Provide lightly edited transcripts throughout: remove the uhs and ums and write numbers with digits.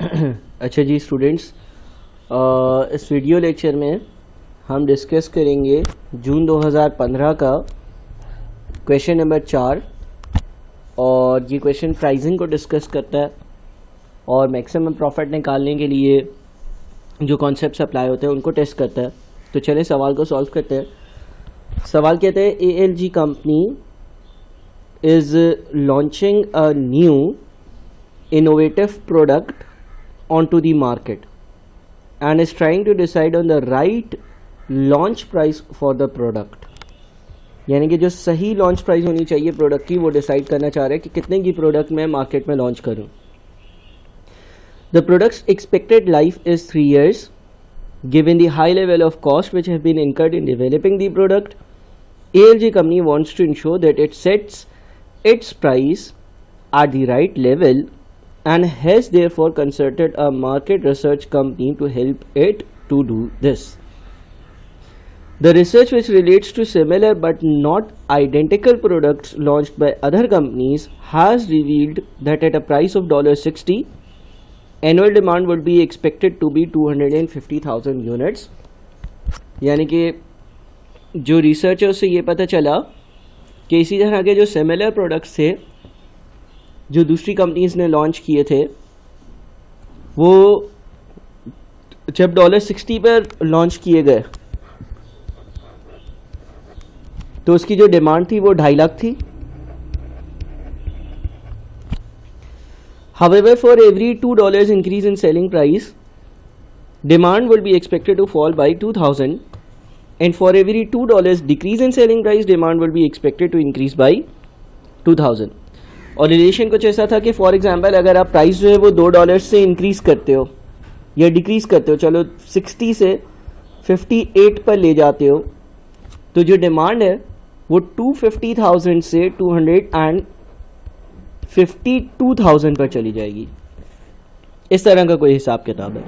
अच्छा जी स्टूडेंट्स, इस video lecture में हम डिस्कस करेंगे जून 2015 का क्वेश्चन नंबर 4। और ये क्वेश्चन प्राइसिंग को डिस्कस करता है और मैक्सिमम प्रॉफिट निकालने के लिए जो कॉन्सेप्ट्स अप्लाई होते हैं उनको टेस्ट करता है। तो चलिए सवाल को सॉल्व करते हैं। सवाल कहते हैं ALG company is launching a new innovative product onto the market and is trying to decide on the right launch price for the product। यानी कि जो सही लॉन्च प्राइस होनी चाहिए प्रोडक्ट की वो डिसाइड करना चाह रहे हैं कि कितने की प्रोडक्ट मैं मार्केट में लॉन्च करूं। The products expected life is 3 years given the high level of cost which have been incurred in developing the product। ALG company wants to ensure that it sets its price at the right level and has therefore consulted a market research company to help it to do this। The research, which relates to similar but not identical products launched by other companies, has revealed that at a price of $60, annual demand would be expected to be 250,000 units। यानी कि जो researcher से ये पता चला कि इसी तरह के जो सिमिलर प्रोडक्ट्स थे जो दूसरी कंपनीज ने लॉन्च किए थे वो जब $60 पर लॉन्च किए गए तो उसकी जो डिमांड थी वो 2.5 लाख थी। However, for every $2 increase in selling price, demand will be expected to fall by 2,000, and for every $2 decrease in selling price, demand will be expected to increase by 2,000। और रिलेशन कुछ ऐसा था कि फॉर एग्जांपल अगर आप price जो है वो $2 से इंक्रीज करते हो या डिक्रीज करते हो, चलो 60 से 58 पर ले जाते हो, तो जो डिमांड है वो 250,000 से 252,000 पर चली जाएगी। इस तरह का कोई हिसाब किताब है।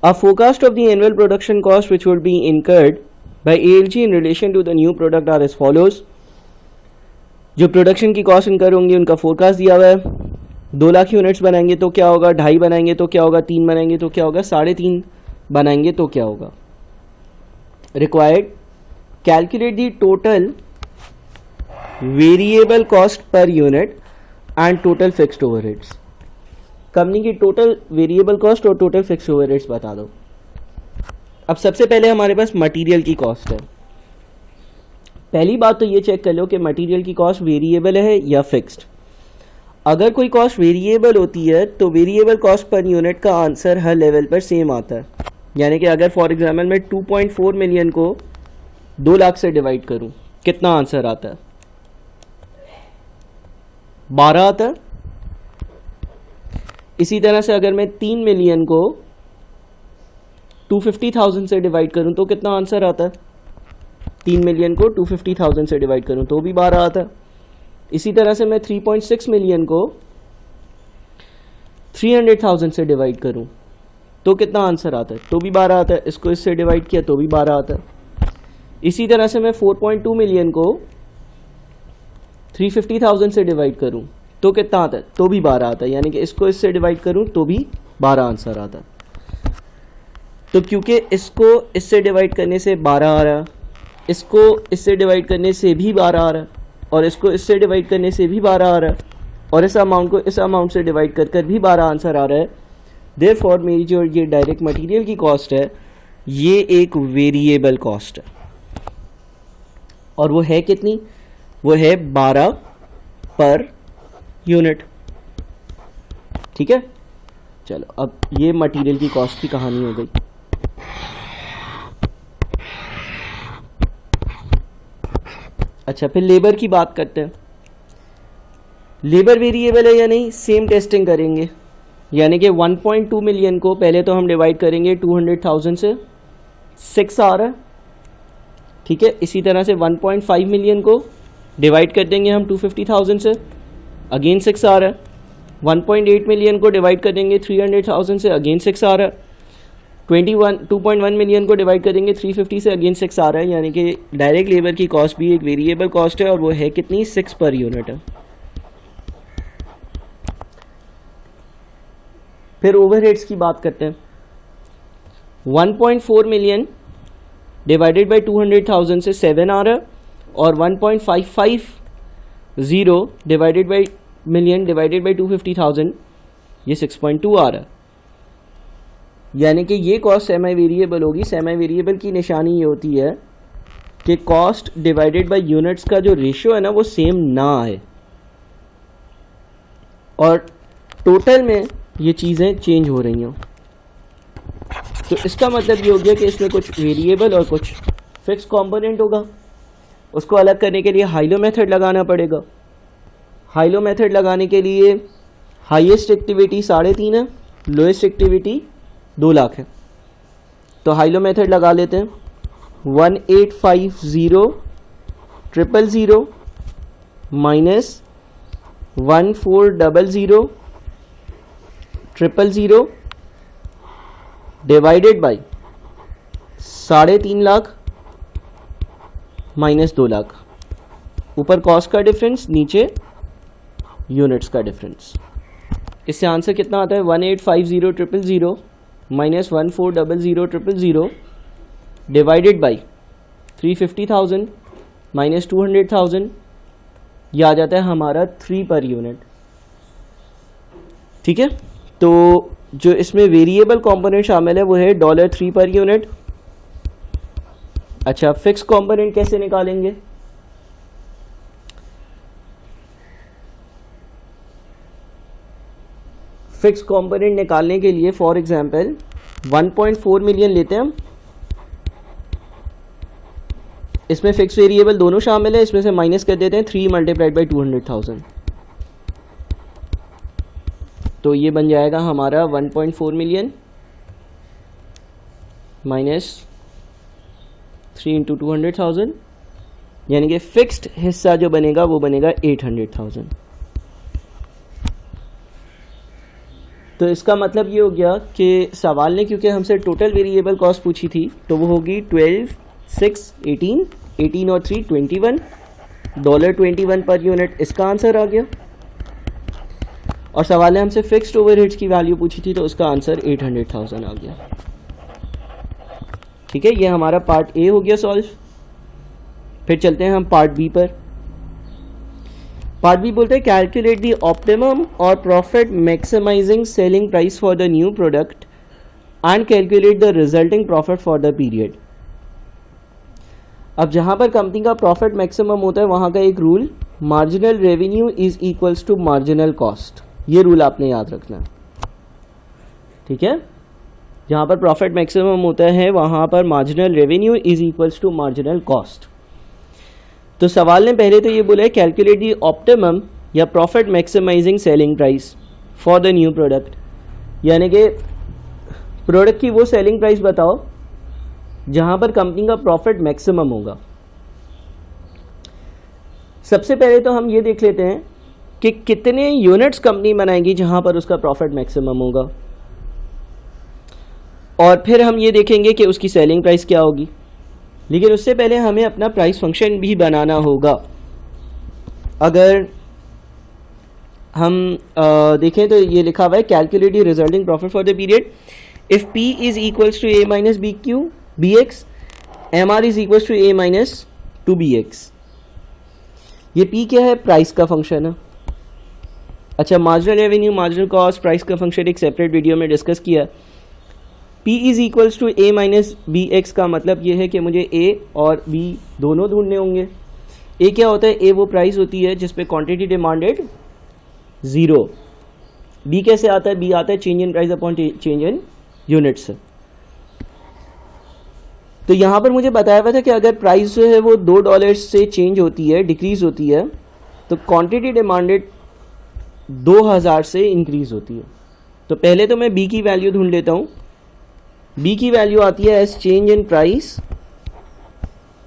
A forecast of the annual production cost which would be incurred by ALG in relation to the new product are as follows. जो प्रोडक्शन की कॉस्ट इनकर होंगी उनका फोरकास्ट दिया हुआ है। 2 लाख यूनिट्स बनाएंगे तो क्या होगा, 2.5 बनाएंगे तो क्या होगा, 3 बनाएंगे तो क्या होगा, 3.5 बनाएंगे तो क्या होगा। Required calculate the total variable cost per unit and total fixed overheads. Company की टोटल वेरिएबल कॉस्ट और टोटल फिक्स्ड ओवरहेड्स बता दो। अब सबसे पहले हमारे पास मटेरियल की कॉस्ट है। पहली बात तो ये चेक कर लो कि मटेरियल की कॉस्ट वेरिएबल है या फिक्स्ड। अगर कोई कॉस्ट वेरिएबल होती है तो वेरिएबल कॉस्ट पर यूनिट का आंसर हर लेवल पर सेम आता है। यानी कि अगर फॉर एग्जाम्पल मैं 2.4 मिलियन को 2 लाख से डिवाइड करूं, कितना आंसर आता है? 12 आता है। इसी तरह से अगर मैं 3 मिलियन को 250,000 से डिवाइड करूं तो कितना आंसर आता है? 3 मिलियन को 250,000 से डिवाइड करूं तो भी 12 आता है। इसी तरह से मैं 3.6 मिलियन को 300,000 से डिवाइड करूं तो कितना आंसर आता है? तो भी 12 आता है। इसको इससे डिवाइड किया तो भी 12 आता है। इसी तरह से मैं 4.2 मिलियन को 350,000 से डिवाइड करूं तो कितना आता है? तो भी 12 आता है। यानी कि इसको इससे डिवाइड करूं तो भी 12 आंसर आता है। तो क्योंकि इसको इससे डिवाइड करने से 12 आ रहा है, इसको इससे डिवाइड करने से भी 12 आ रहा है, और इसको इससे डिवाइड करने से भी 12 आ रहा है, और इस अमाउंट को इस अमाउंट से डिवाइड कर कर भी 12 आंसर आ रहा है। देयरफॉर मेरी जो ये डायरेक्ट मटेरियल की कॉस्ट है ये एक वेरिएबल कॉस्ट है। और वो है कितनी? वो है 12 पर यूनिट। ठीक है, चलो अब ये मटेरियल की कॉस्ट की कहानी हो गई। अच्छा, फिर लेबर की बात करते हैं। लेबर वेरिएबल है या नहीं, सेम टेस्टिंग करेंगे। यानी कि 1.2 मिलियन को पहले तो हम डिवाइड करेंगे 200,000 से, 6 आ रहा है। ठीक है, इसी तरह से 1.5 मिलियन को डिवाइड कर देंगे हम 250,000 से, अगेन 6 आ रहा है। 1.8 मिलियन को डिवाइड कर देंगे 300,000 से, अगेन 6 आ रहा है। 2.1 मिलियन को डिवाइड करेंगे 350 से, अगेन 6 आ रहा है। यानी कि डायरेक्ट लेबर की कॉस्ट भी एक वेरिएबल कॉस्ट है और वो है कितनी? 6 पर यूनिट है। फिर ओवरहेड्स की बात करते हैं। 1.4 मिलियन डिवाइडेड बाई 200,000 से 7 आ रहा है, और 1.550 divided by million divided by 250,000 ये 6.2 आ रहा है। यानी कि ये कॉस्ट सेमी वेरिएबल होगी। सेमी वेरिएबल की निशानी ये होती है कि कॉस्ट डिवाइडेड बाय यूनिट्स का जो रेशियो है ना वो सेम ना आए, और टोटल में ये चीज़ें चेंज हो रही हों। तो इसका मतलब ये हो गया कि इसमें कुछ वेरिएबल और कुछ फिक्स कंपोनेंट होगा। उसको अलग करने के लिए हाइलो मेथड लगाना पड़ेगा। हाइलो मेथड लगाने के लिए हाईएस्ट एक्टिविटी 3.5 है, लोएस्ट एक्टिविटी 2 लाख है। तो हाइलो मेथड लगा लेते हैं। 1,850,000 minus 1,400,000 divided by 3.5 lakh minus 2 lakh. ऊपर कॉस्ट का डिफरेंस, नीचे यूनिट्स का डिफरेंस। इससे आंसर कितना आता है? 1,850,000 माइनस 1,400,000 डिवाइडेड बाई 350,000 माइनस 200,000, यह आ जाता है हमारा 3 पर यूनिट। ठीक है, तो जो इसमें वेरिएबल कंपोनेंट शामिल है वो है $3 पर यूनिट। अच्छा, फिक्स कंपोनेंट कैसे निकालेंगे? फिक्स कंपोनेंट निकालने के लिए फॉर एग्जांपल 1.4 मिलियन लेते हैं हम। इसमें फिक्स वेरिएबल दोनों शामिल है, इसमें से माइनस कर देते हैं 3 मल्टीप्लाइड बाई 200,000। तो ये बन जाएगा हमारा 1.4 मिलियन माइनस 3 इंटू 200,000, यानी कि फिक्स्ड हिस्सा जो बनेगा वो बनेगा 800,000। तो इसका मतलब ये हो गया कि सवाल ने क्योंकि हमसे टोटल वेरिएबल कॉस्ट पूछी थी तो वो होगी 12, 6, 18 और 3 21, $21 पर यूनिट इसका आंसर आ गया। और सवाल ने हमसे फिक्स्ड ओवरहेड्स की वैल्यू पूछी थी तो उसका आंसर 800,000 आ गया। ठीक है, ये हमारा पार्ट ए हो गया सॉल्व। फिर चलते हैं हम पार्ट बी पर। पार्ट बी बोलते हैं calculate the optimum or profit maximising selling price for the new product and calculate the resulting profit for the period. अब जहां पर कंपनी का प्रॉफिट मैक्सिमम होता है वहां का एक rule, marginal revenue is equals to marginal cost. ये रूल आपने याद रखना है। ठीक है, जहां पर प्रॉफिट मैक्सिमम होता है वहां पर marginal revenue is equals to marginal cost. तो सवाल ने पहले तो ये बोला है कैलकुलेट दी ऑप्टिमम या profit maximising selling price for the new product, यानी कि प्रोडक्ट की वो सेलिंग प्राइस बताओ जहां पर कंपनी का प्रॉफिट मैक्सिमम होगा। सबसे पहले तो हम ये देख लेते हैं कि कितने यूनिट्स कंपनी बनाएगी जहां पर उसका प्रॉफिट मैक्सिमम होगा, और फिर हम ये देखेंगे कि उसकी सेलिंग प्राइस क्या होगी। लेकिन उससे पहले हमें अपना प्राइस फंक्शन भी बनाना होगा। अगर हम देखें तो ये लिखा हुआ है calculate the resulting profit for the period if P is equals to A minus BX, MR is equals to A minus 2BX। ये P क्या है? प्राइस का फंक्शन है। अच्छा, marginal revenue, marginal cost, price का फंक्शन एक separate video में discuss किया। P is equals to A minus BX का मतलब ये है कि मुझे A और B दोनों ढूंढने होंगे। A क्या होता है? A वो प्राइस होती है जिस पे क्वांटिटी डिमांडेड 0। B कैसे आता है? B आता है change in price upon change in units. तो यहाँ पर मुझे बताया हुआ था कि अगर प्राइस जो है वो $2 से चेंज होती है, डिक्रीज होती है, तो क्वांटिटी डिमांडेड 2000 से इंक्रीज होती है। तो पहले तो मैं B की वैल्यू ढूंढ लेता हूँ। B की वैल्यू आती है एज चेंज इन प्राइस,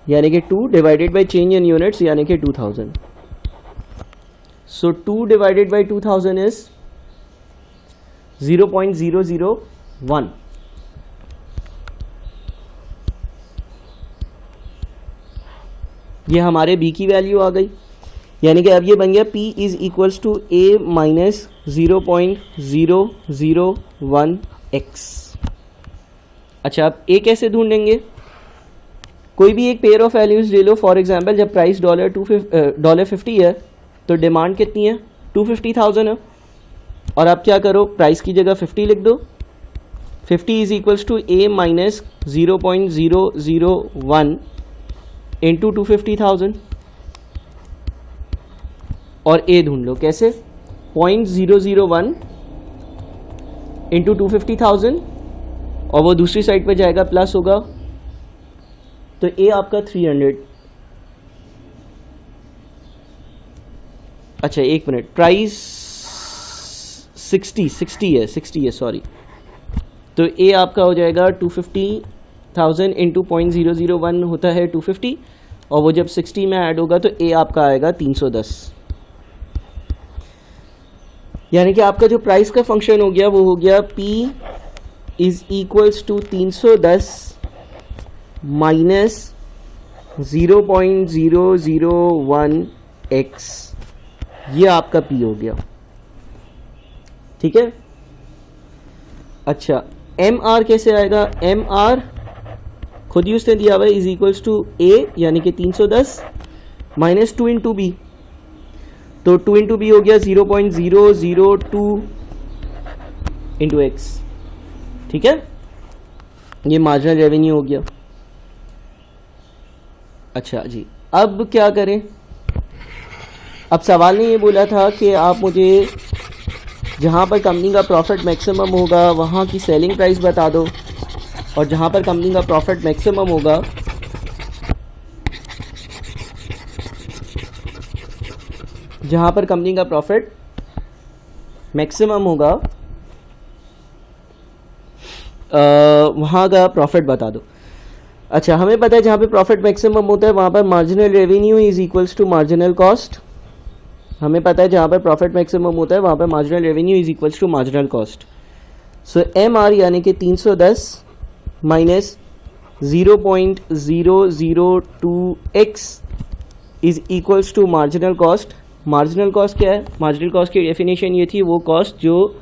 यानी कि 2 divided by change in units, यानी कि 2000। सो 2 डिवाइडेड बाई 2000 इज 0.001। ये हमारे B की वैल्यू आ गई, यानी कि अब ये बन गया P is equals to A minus 0.001x। अच्छा, अब ए कैसे ढूंढेंगे? कोई भी एक पेयर ऑफ वैल्यूज ले लो। फॉर एग्जांपल जब प्राइस $50 है तो डिमांड कितनी है? 250,000 है। और आप क्या करो, प्राइस की जगह 50 लिख दो। 50 is equals to A minus 0.001 into 250,000 और ए ढूंढ लो। कैसे? 0.001 इंटू 250,000 और वो दूसरी साइड पर जाएगा, प्लस होगा, तो ए आपका 300। अच्छा एक मिनट, प्राइस 60 है सॉरी। तो ए आपका हो जाएगा 250,000 इंटू 0.001 होता है 250, और वो जब 60 में ऐड होगा तो ए आपका आएगा 310। यानी कि आपका जो प्राइस का फंक्शन हो गया वो हो गया P is equals to 310 minus 0.001x। ये आपका P हो गया, ठीक है। अच्छा, MR कैसे आएगा? MR खुद ही उसने दिया हुआ है, इज इक्वल्स टू A यानी कि 310 माइनस 2 इंटू बी। तो 2 इंटू बी हो गया 0.002 इंटू एक्स, ठीक है। ये मार्जिनल रेवेन्यू हो गया। अच्छा जी, अब क्या करें? अब सवाल ने ये बोला था कि आप मुझे जहाँ पर कंपनी का प्रॉफिट मैक्सिमम होगा वहाँ की सेलिंग प्राइस बता दो, और जहाँ पर कंपनी का प्रॉफिट मैक्सिमम होगा वहाँ का प्रॉफिट बता दो। अच्छा, हमें पता है जहाँ पे प्रॉफिट मैक्सिमम होता है वहाँ पर marginal revenue is equals to marginal cost. हमें पता है जहाँ पर प्रॉफिट मैक्सिमम होता है वहाँ पर marginal revenue is equals to marginal cost. So MR यानी कि 310 minus 0.002x is equals to marginal cost. Marginal cost क्या है? मार्जिनल कॉस्ट की डेफिनेशन ये थी, वो कॉस्ट जो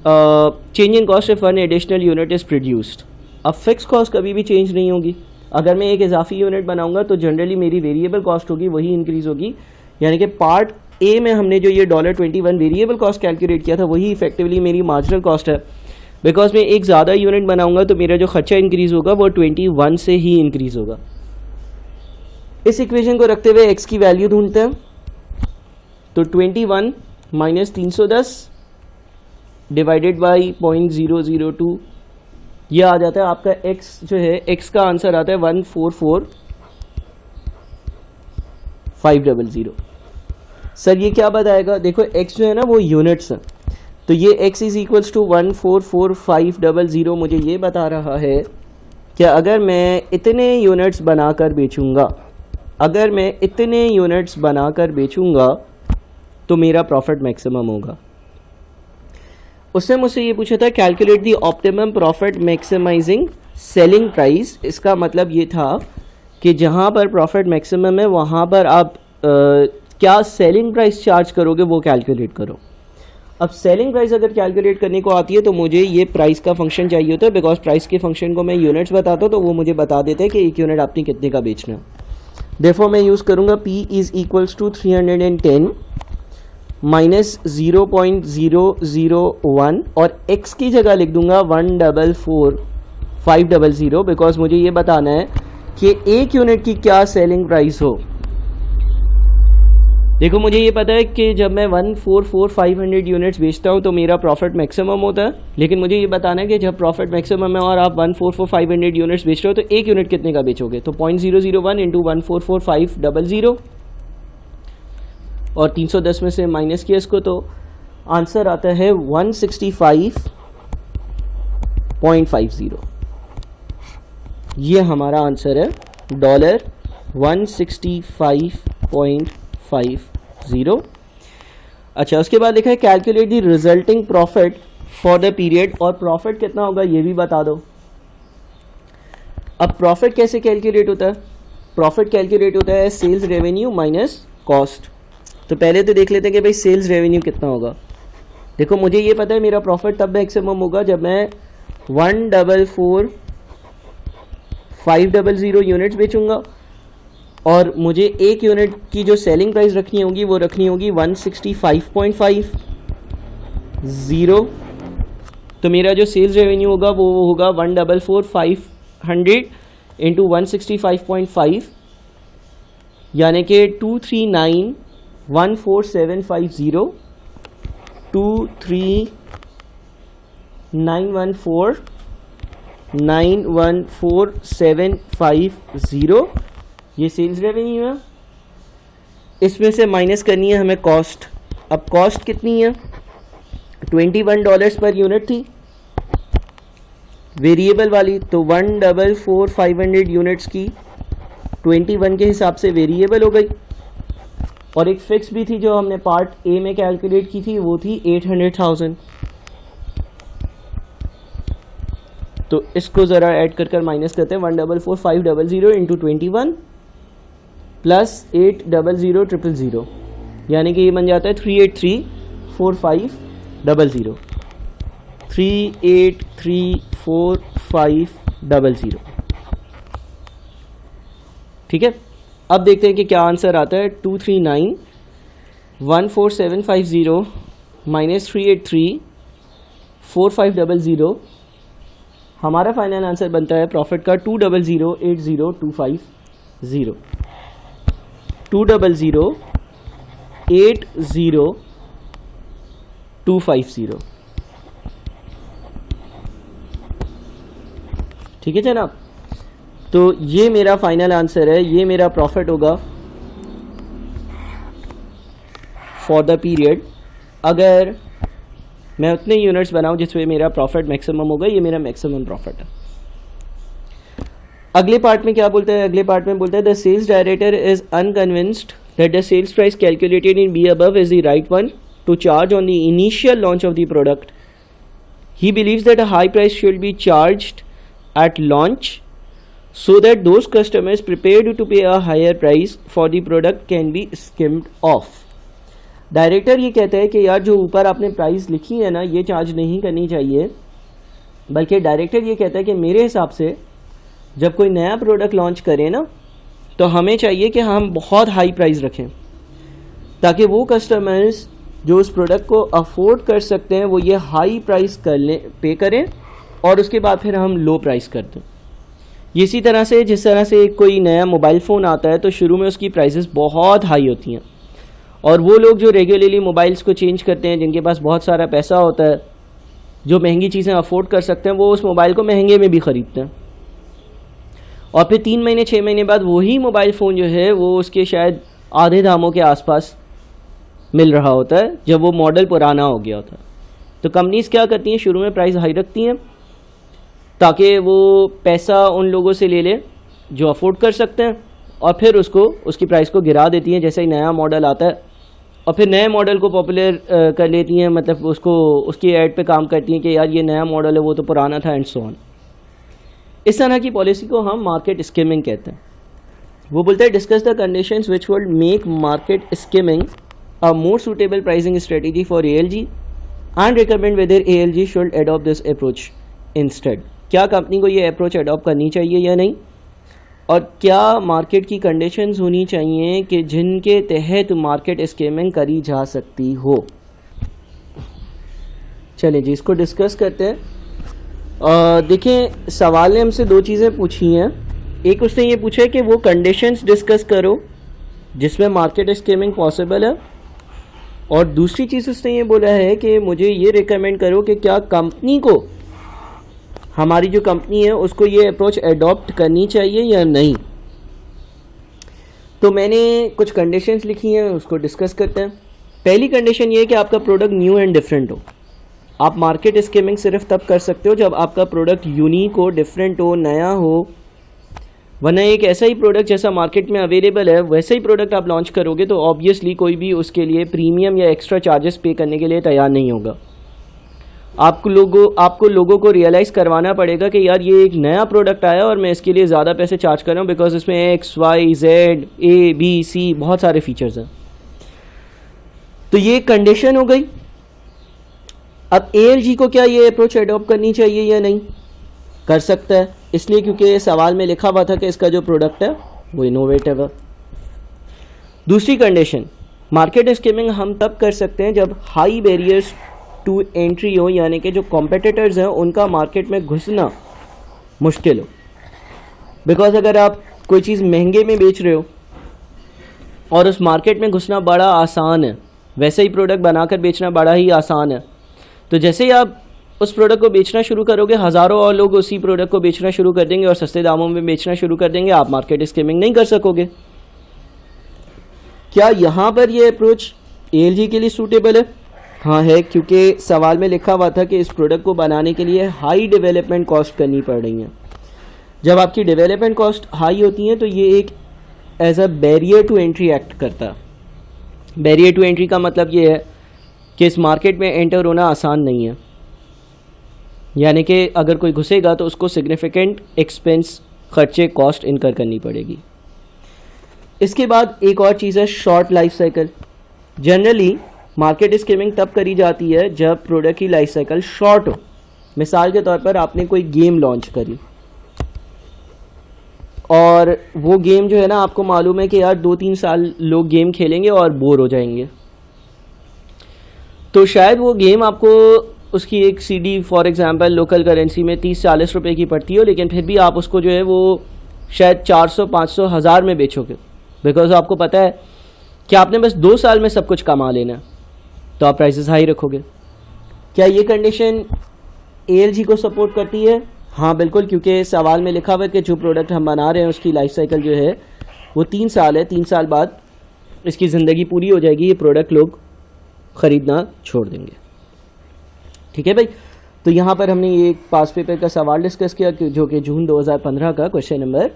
change in cost if one additional unit is produced. अब फिक्स कॉस्ट कभी भी चेंज नहीं होगी। अगर मैं एक इजाफी यूनिट बनाऊंगा तो जनरली मेरी वेरिएबल कॉस्ट होगी, वही इंक्रीज होगी। यानी कि पार्ट ए में हमने जो ये $21 वेरिएबल कॉस्ट कैलकुलेट किया था वही इफेक्टिवली मेरी मार्जिनल कॉस्ट है। बिकॉज मैं एक ज़्यादा यूनिट बनाऊंगा तो मेरा जो खर्चा इंक्रीज होगा वो 21 से ही इंक्रीज होगा। इस इक्वेशन को रखते हुए एक्स की वैल्यू ढूंढते हैं। तो 21 माइनस 310 डिवाइडेड बाई 0.002, यह आ जाता है आपका एक्स जो है, एक्स का आंसर आता है 144,500। सर ये क्या बताएगा? देखो एक्स जो है ना वो यूनिट्स है, तो ये x इज इक्वल्स टू 144,500 मुझे ये बता रहा है कि अगर मैं इतने यूनिट्स बनाकर बेचूंगा तो मेरा प्रॉफिट मैक्सिमम होगा। उसने मुझसे ये पूछा था calculate the optimum profit maximising selling price. इसका मतलब ये था कि जहाँ पर प्रॉफिट मैक्सिमम है वहाँ पर आप क्या सेलिंग प्राइस चार्ज करोगे वो कैलकुलेट करो। अब सेलिंग प्राइस अगर कैलकुलेट करने को आती है तो मुझे ये प्राइस का फंक्शन चाहिए होता है, बिकॉज प्राइस के फंक्शन को मैं यूनिट्स बताता हूँ तो वो मुझे बता देते हैं कि एक यूनिट आपने कितने का बेचना है। देयरफॉर मैं यूज़ करूँगा P is equals to 310 minus 0.001 और x की जगह लिख दूंगा 144,500, बिकॉज मुझे ये बताना है कि एक यूनिट की क्या सेलिंग प्राइस हो। देखो मुझे ये पता है कि जब मैं 144,500 यूनिट्स बेचता हूँ तो मेरा प्रॉफिट मैक्सिमम होता है, लेकिन मुझे ये बताना है कि जब प्रॉफिट मैक्सिमम है और आप 144,500 यूनिट्स बेच रहे हो तो एक यूनिट कितने का बेचोगे। तो 0.001 इंटू 144,500 और 310 में से माइनस किया इसको, तो आंसर आता है 165.50। ये हमारा आंसर है $165.50। अच्छा, उसके बाद लिखा है calculate the resulting profit for the period, और प्रॉफिट कितना होगा ये भी बता दो। अब प्रॉफिट कैसे कैलकुलेट होता है? प्रॉफिट कैलकुलेट होता है सेल्स रेवेन्यू माइनस कॉस्ट। तो पहले तो देख लेते हैं कि भाई सेल्स रेवेन्यू कितना होगा। देखो मुझे ये पता है मेरा प्रॉफिट तब मैक्सिमम होगा जब मैं 144,500 यूनिट्स बेचूंगा, और मुझे एक यूनिट की जो सेलिंग प्राइस रखनी होगी वो रखनी होगी 165.50। तो मेरा जो सेल्स रेवेन्यू होगा वो होगा 144,500 इंटू 165.5, यानी कि 239,14750, 239,14750 ये सेल्स रेवेन्यू है। इसमें से माइनस करनी है हमें कॉस्ट। अब कॉस्ट कितनी है, $21 पर यूनिट थी वेरिएबल वाली, तो 144,500 यूनिट्स की 21 के हिसाब से वेरिएबल हो गई, और एक फिक्स भी थी जो हमने पार्ट ए में कैलकुलेट की थी, वो थी 800,000। तो इसको ज़रा ऐड कर माइनस करते हैं, 144,500 इंटू 21 प्लस 800,000, यानी कि ये बन जाता है 383,4500, 383,4500। ठीक है, अब देखते हैं कि क्या आंसर आता है। 239,14750 माइनस 383,4500, हमारा फाइनल आंसर बनता है प्रॉफिट का 200,80,250, 200,80,250। ठीक है जनाब, तो ये मेरा फाइनल आंसर है, ये मेरा प्रॉफिट होगा फॉर द पीरियड। अगर मैं उतने यूनिट्स बनाऊं जिसमें मेरा प्रॉफिट मैक्सिमम होगा, ये मेरा मैक्सिमम प्रॉफिट है। अगले पार्ट में क्या बोलता है, अगले पार्ट में बोलता है the sales director is unconvinced that the sales price calculated in B above is the right one to charge on the initial launch of the product. He believes that a high price should be charged at launch so that those customers prepared to pay a higher price for the product can be skimmed off। Director ये कहता है कि यार जो ऊपर आपने price लिखी है ना, ये चार्ज नहीं करनी चाहिए, बल्कि डायरेक्टर ये कहता है कि मेरे हिसाब से जब कोई नया प्रोडक्ट लॉन्च करें ना, तो हमें चाहिए कि हम बहुत हाई प्राइस रखें, ताकि वो कस्टमर्स जो उस प्रोडक्ट को अफोर्ड कर सकते हैं वो ये हाई प्राइस पे करें, और उसके बाद फिर हम लो प्राइस कर दें। इसी तरह से जिस तरह से कोई नया मोबाइल फ़ोन आता है तो शुरू में उसकी प्राइसेस बहुत हाई होती हैं, और वो लोग जो रेगुलरली मोबाइल्स को चेंज करते हैं, जिनके पास बहुत सारा पैसा होता है, जो महंगी चीज़ें अफोर्ड कर सकते हैं, वो उस मोबाइल को महंगे में भी ख़रीदते हैं, और फिर 3 महीने 6 महीने बाद वही मोबाइल फ़ोन जो है वो उसके शायद आधे दामों के आसपास मिल रहा होता है, जब वो मॉडल पुराना हो गया होता है। तो कंपनीज़ क्या करती हैं, शुरू में प्राइस हाई रखती हैं ताकि वो पैसा उन लोगों से ले ले जो अफोर्ड कर सकते हैं, और फिर उसकी प्राइस को गिरा देती हैं जैसे ही नया मॉडल आता है, और फिर नए मॉडल को पॉपुलर कर लेती हैं, मतलब उसकी ऐड पे काम करती हैं कि यार ये नया मॉडल है, वो तो पुराना था, एंड सो ऑन। इस तरह की पॉलिसी को हम मार्केट स्किमिंग कहते हैं। वो बोलते हैं discuss the conditions which would make market skimming a more suitable pricing strategy for ALG and recommend whether ALG should adopt this approach instead. क्या कंपनी को ये अप्रोच अडॉप्ट करनी चाहिए या नहीं, और क्या मार्केट की कंडीशंस होनी चाहिए कि जिनके तहत मार्केट स्कीमिंग करी जा सकती हो। चलिए जी, इसको डिस्कस करते हैं। देखें, सवाल ने हमसे 2 चीज़ें पूछी हैं। एक उसने ये पूछा है कि वो कंडीशंस डिस्कस करो जिसमें मार्केट स्कीमिंग पॉसिबल है, और दूसरी चीज़ उसने ये बोला है कि मुझे ये रिकमेंड करो कि क्या कंपनी को, हमारी जो कंपनी है उसको ये अप्रोच एडॉप्ट करनी चाहिए या नहीं। तो मैंने कुछ कंडीशंस लिखी हैं, उसको डिस्कस करते हैं। पहली कंडीशन ये है कि आपका प्रोडक्ट न्यू एंड डिफरेंट हो। आप मार्केट स्कीमिंग सिर्फ तब कर सकते हो जब आपका प्रोडक्ट यूनिक हो, डिफरेंट हो, नया हो, वरना एक ऐसा ही प्रोडक्ट जैसा मार्केट में अवेलेबल है वैसा ही प्रोडक्ट आप लॉन्च करोगे तो ऑब्वियसली कोई भी उसके लिए प्रीमियम या एक्स्ट्रा चार्जेस पे करने के लिए तैयार नहीं होगा। आपको लोगों को रियलाइज़ करवाना पड़ेगा कि यार ये एक नया प्रोडक्ट आया और मैं इसके लिए ज़्यादा पैसे चार्ज कर रहा हूँ बिकॉज इसमें X, Y, Z, A, B, C बहुत सारे फीचर्स हैं। तो ये कंडीशन हो गई। अब ALG को क्या ये अप्रोच अडॉप्ट करनी चाहिए या नहीं? कर सकता है, इसलिए क्योंकि सवाल में लिखा हुआ था कि इसका जो प्रोडक्ट है वो इनोवेटिव है। दूसरी कंडीशन, मार्केट स्किमिंग हम तब कर सकते हैं जब हाई बैरियर्स टू एंट्री हो, यानी कि जो कॉम्पिटिटर्स हैं उनका मार्केट में घुसना मुश्किल हो। बिकॉज अगर आप कोई चीज़ महंगे में बेच रहे हो और उस मार्केट में घुसना बड़ा आसान है, वैसे ही प्रोडक्ट बनाकर बेचना बड़ा ही आसान है, तो जैसे ही आप उस प्रोडक्ट को बेचना शुरू करोगे, हज़ारों और लोग उसी प्रोडक्ट को बेचना शुरू कर देंगे और सस्ते दामों में बेचना शुरू कर देंगे, आप मार्केट स्किमिंग नहीं कर सकोगे। क्या यहाँ पर ये अप्रोच ALG के लिए सूटेबल है? हाँ है, क्योंकि सवाल में लिखा हुआ था कि इस प्रोडक्ट को बनाने के लिए हाई डेवलपमेंट कॉस्ट करनी पड़ रही है। जब आपकी डेवलपमेंट कॉस्ट हाई होती है तो ये एक as a barrier to entry act करता है। बैरियर टू एंट्री का मतलब ये है कि इस मार्केट में एंटर होना आसान नहीं है, यानी कि अगर कोई घुसेगा तो उसको सिग्निफिकेंट एक्सपेंस, खर्चे, कॉस्ट इनकर करनी पड़ेगी। इसके बाद एक और चीज़ है short life cycle. Generally market skimming तब करी जाती है जब प्रोडक्ट की लाइफ साइकिल शॉर्ट हो। मिसाल के तौर पर आपने कोई गेम लॉन्च करी और वो गेम जो है ना, आपको मालूम है कि यार 2-3 साल लोग गेम खेलेंगे और बोर हो जाएंगे, तो शायद वो गेम आपको उसकी एक CD for example local currency में 30-40 रुपए की पड़ती हो, लेकिन फिर भी आप उसको जो है वो शायद 400-500 हज़ार में बेचोगे, बिकॉज आपको पता है कि आपने बस 2 साल में सब कुछ कमा लेना है, तो आप प्राइसेस हाई रखोगे। क्या ये कंडीशन ALG को सपोर्ट करती है? हाँ बिल्कुल, क्योंकि सवाल में लिखा हुआ है कि जो प्रोडक्ट हम बना रहे हैं उसकी लाइफ साइकिल जो है वो 3 साल है। 3 साल बाद इसकी ज़िंदगी पूरी हो जाएगी, ये प्रोडक्ट लोग ख़रीदना छोड़ देंगे। ठीक है भाई, तो यहाँ पर हमने ये पास पेपर का सवाल डिस्कस किया जो कि जून 2015 का क्वेश्चन नंबर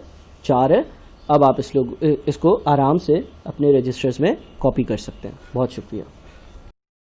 4 है। अब आप इसको आराम से अपने रजिस्टर्स में कॉपी कर सकते हैं। बहुत शुक्रिया।